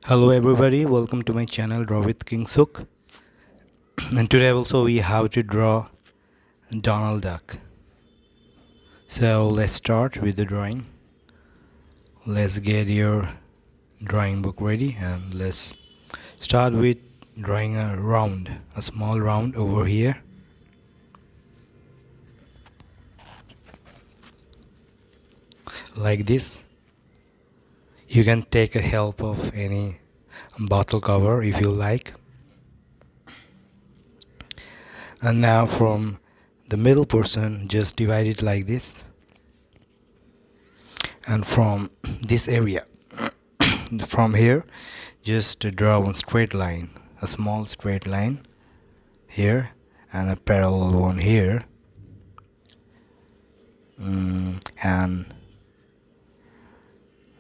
Hello everybody, welcome to my channel Draw with King Suk. And today also we have to draw Donald Duck. So let's start with the drawing. Let's get your drawing book ready and let's start with drawing a small round over here. Like this. You can take a help of any bottle cover if you like. And now from the middle portion, just divide it like this. And from this area, from here, just draw one straight line, a small straight line here and a parallel one here. And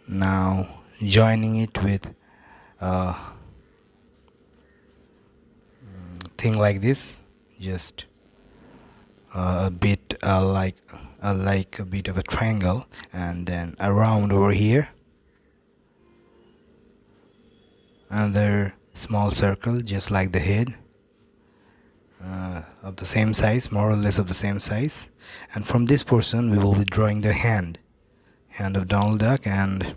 now joining it with a thing like this, just a bit like a bit of a triangle, and then a round over here, another small circle just like the head, of the same size, more or less of the same size. And from this portion we will be drawing the hand of Donald Duck, and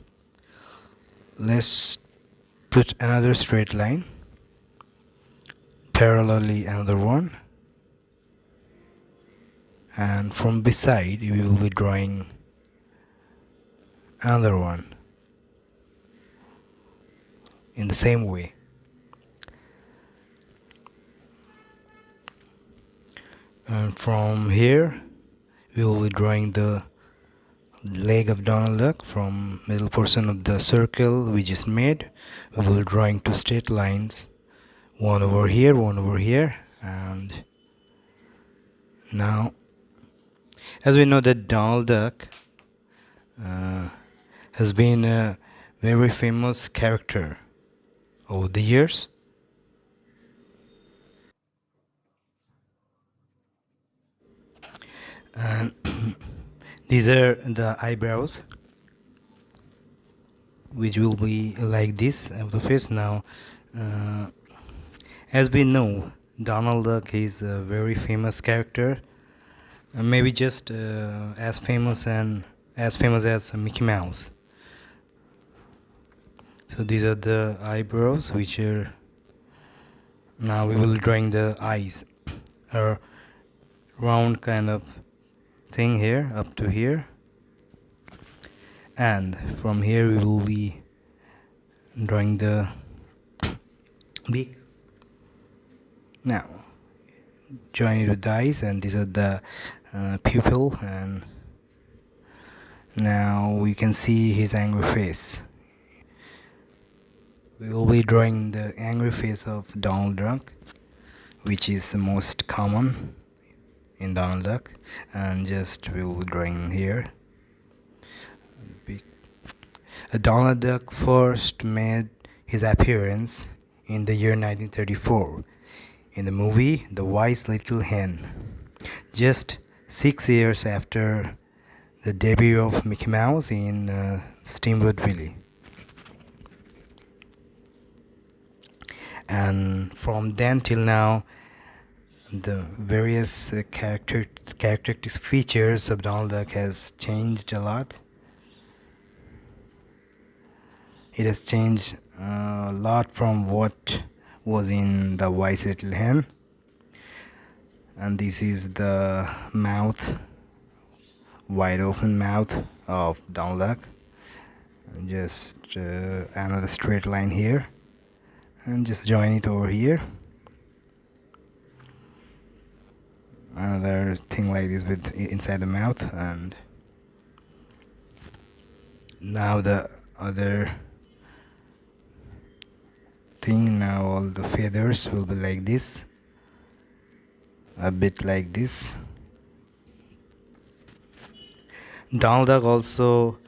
let's put another straight line, parallelly another one, and from beside we will be drawing another one in the same way. And from here we will be drawing the leg of Donald Duck. From middle portion of the circle we just made, we will be drawing two straight lines, one over here, and now as we know that Donald Duck has been a very famous character over the years. And these are the eyebrows, which will be like this of the face. Now as we know, Donald Duck is a very famous character, maybe just as famous as Mickey Mouse. So these are the eyebrows, which are, now we will be drawing the eyes, a round kind of thing here up to here, and from here we will be drawing the beak. Now join it with the eyes, and these are the pupil, and now we can see his angry face. We will be drawing the angry face of Donald Duck, which is the most common in Donald Duck, and just we will be drawing here. Donald Duck first made his appearance in the year 1934 in the movie The Wise Little Hen, just 6 years after the debut of Mickey Mouse in Steamboat Willie. And from then till now, the various characteristic features of Donald Duck has changed a lot. It has changed a lot from what was in The Wise Little Hen. And this is the mouth, wide open mouth of Donald Duck. And just another straight line here, and just join it over here. Another thing like this with inside the mouth, and now the other thing. Now all the feathers will be like this, a bit like this. Donald Duck also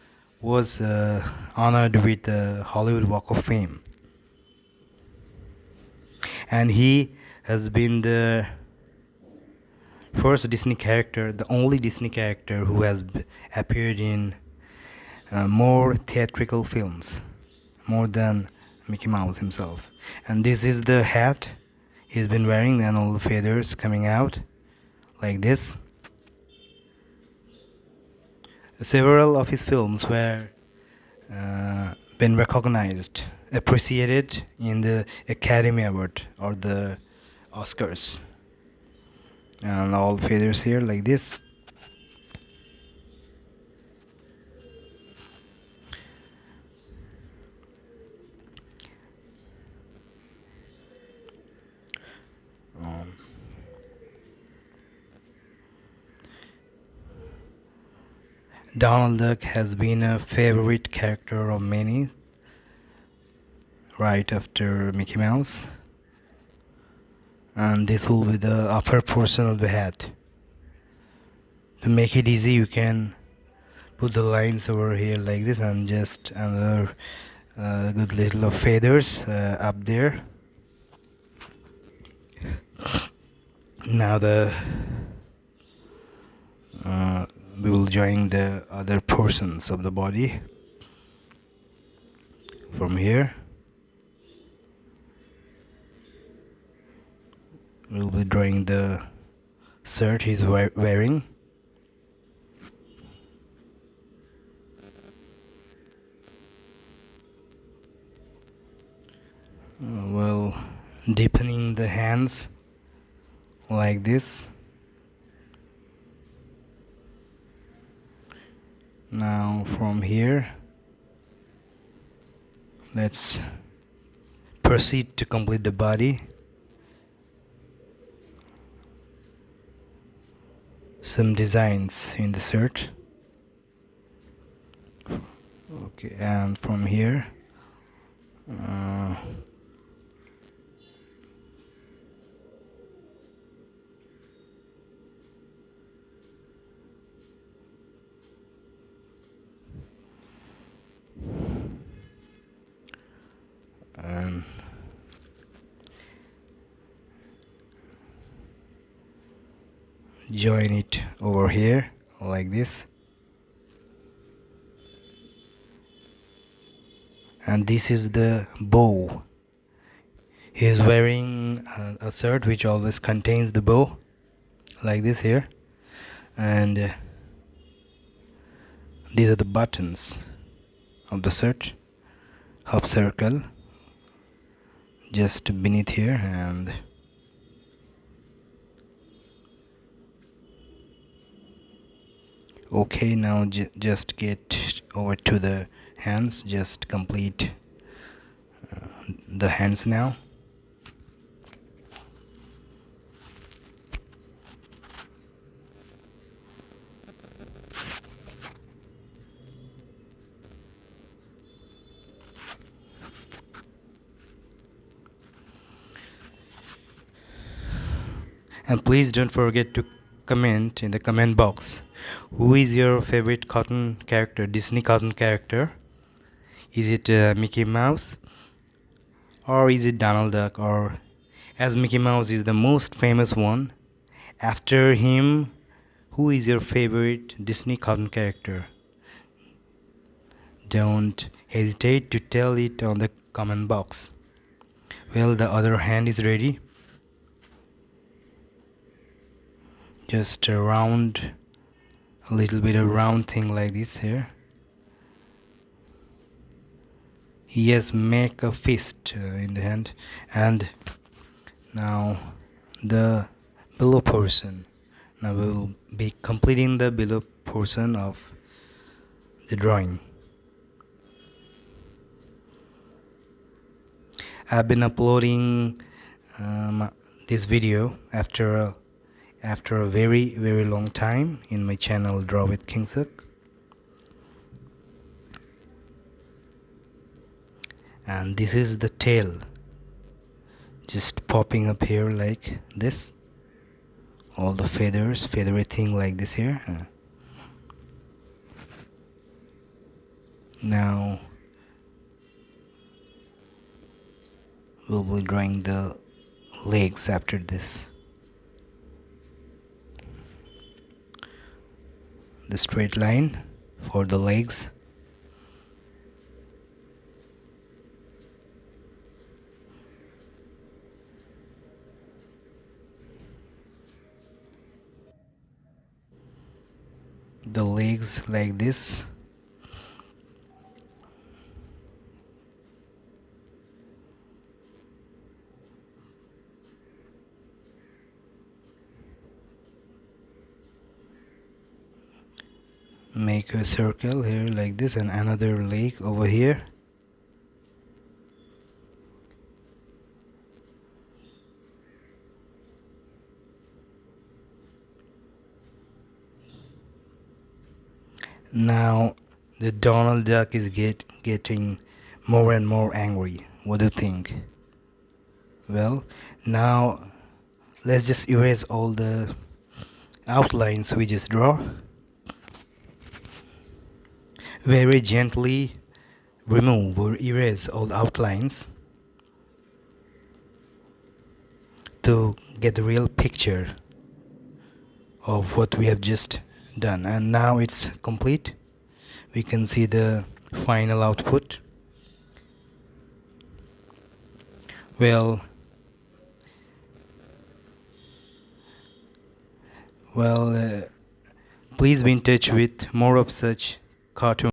was honored with the Hollywood Walk of Fame, and he has been the first Disney character, the only Disney character who has appeared in more theatrical films, more than Mickey Mouse himself. And this is the hat he's been wearing, and all the feathers coming out like this. Several of his films were been recognized, appreciated in the Academy Award or the Oscars. And all feathers here like this. Donald Duck has been a favorite character of many, right after Mickey Mouse. And this will be the upper portion of the hat. To make it easy, you can put the lines over here like this, and just another good little of feathers up there. Now we will join the other portions of the body from here. We'll be drawing the shirt he's wearing. Well, deepening the hands like this. Now from here, let's proceed to complete the body. Some designs in the shirt. Okay, and from here, and join it over here like this. And this is the bow. He is wearing a shirt which always contains the bow like this here, and these are the buttons of the shirt, half circle just beneath here. And okay, now just get over to the hands. Just complete the hands now. And please don't forget to comment in the comment box, who is your favorite cartoon character, Disney cartoon character? Is it Mickey Mouse, or is it Donald Duck? Or, as Mickey Mouse is the most famous one, after him, who is your favorite Disney cartoon character? Don't hesitate to tell it on the comment box. Well, the other hand is ready. Just a round, a little bit of round thing like this here. He has make a fist in the hand. And now the below portion. Now we will be completing the below portion of the drawing. I've been uploading this video after a very long time in my channel Draw with King Suk. And this is the tail, just popping up here like this. All the feathers, feathery thing like this here. Now we'll be drawing the legs after this. The straight line for the legs. the legs like this. Make a circle here like this and another leg over here. Now the Donald Duck is getting more and more angry. What do you think? Well, now let's just erase all the outlines we just draw. Very gently remove or erase all the outlines to get the real picture of what we have just done. And now it's complete. We can see the final output. Well, please be in touch with more of such cartoon